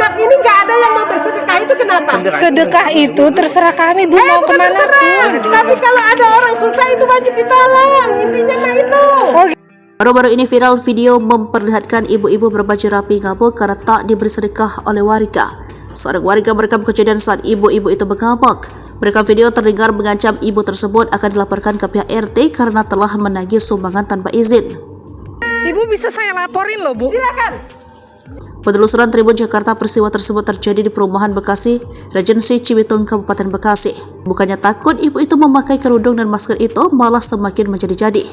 blok ini nggak ada yang mau bersedekah, itu kenapa? Sedekah itu terserah kami, Bu, mau Bukan kemana terserah. pun. Tapi kalau ada orang susah itu wajib ditolong. Intinya mah itu. Baru-baru ini viral video memperlihatkan ibu-ibu berbaju rapi ngamuk karena tak diberi sedekah oleh warga. Seorang warga merekam kejadian saat ibu-ibu itu mengamuk. Merekam video terdengar mengancam ibu tersebut akan dilaporkan ke pihak RT karena telah menagih sumbangan tanpa izin. Ibu bisa saya laporin loh, Bu. Silakan. Penelusuran Tribun Jakarta, peristiwa tersebut terjadi di perumahan Bekasi, Regensi Cibitung, Kabupaten Bekasi. Bukannya takut ibu itu memakai kerudung dan masker itu, malah semakin menjadi-jadi.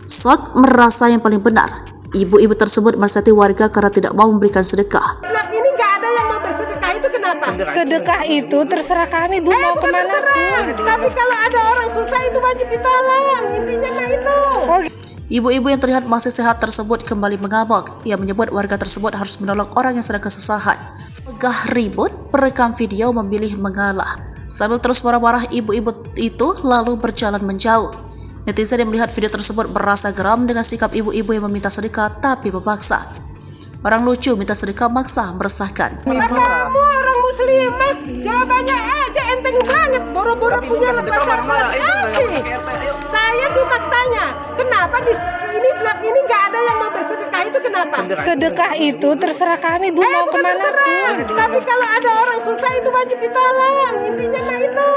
Sok merasa yang paling benar. Ibu-ibu tersebut menasihati warga karena tidak mau memberikan sedekah. Blok ini nggak ada yang mau bersedekah, itu kenapa? Sedekah itu terserah kami, Bu, mau Bukan kemana terserah. pun. Tapi kalau ada orang susah itu wajib ditolong. Intinya mah itu. Ibu-ibu yang terlihat masih sehat tersebut kembali mengamuk. Ia menyebut warga tersebut harus menolong orang yang sedang kesusahan. Megah ribut, perekam video memilih mengalah. Sambil terus marah-marah, ibu-ibu itu lalu berjalan menjauh. Netizen yang melihat video tersebut merasa geram dengan sikap ibu-ibu yang meminta sedekah tapi memaksa. Orang lucu minta sedekah maksa meresahkan. Kamu orang muslimat, jawabannya aja enteng banget. Boro-boro punya lepasan kelas asik. Saya cuma tanya, kenapa di ini blok ini nggak ada yang mau bersedekah, itu kenapa? Sedekah itu terserah kami, Bu, mau Bukan kemana terserah. pun. Tapi kalau ada orang susah itu wajib ditolong. Intinya mah itu.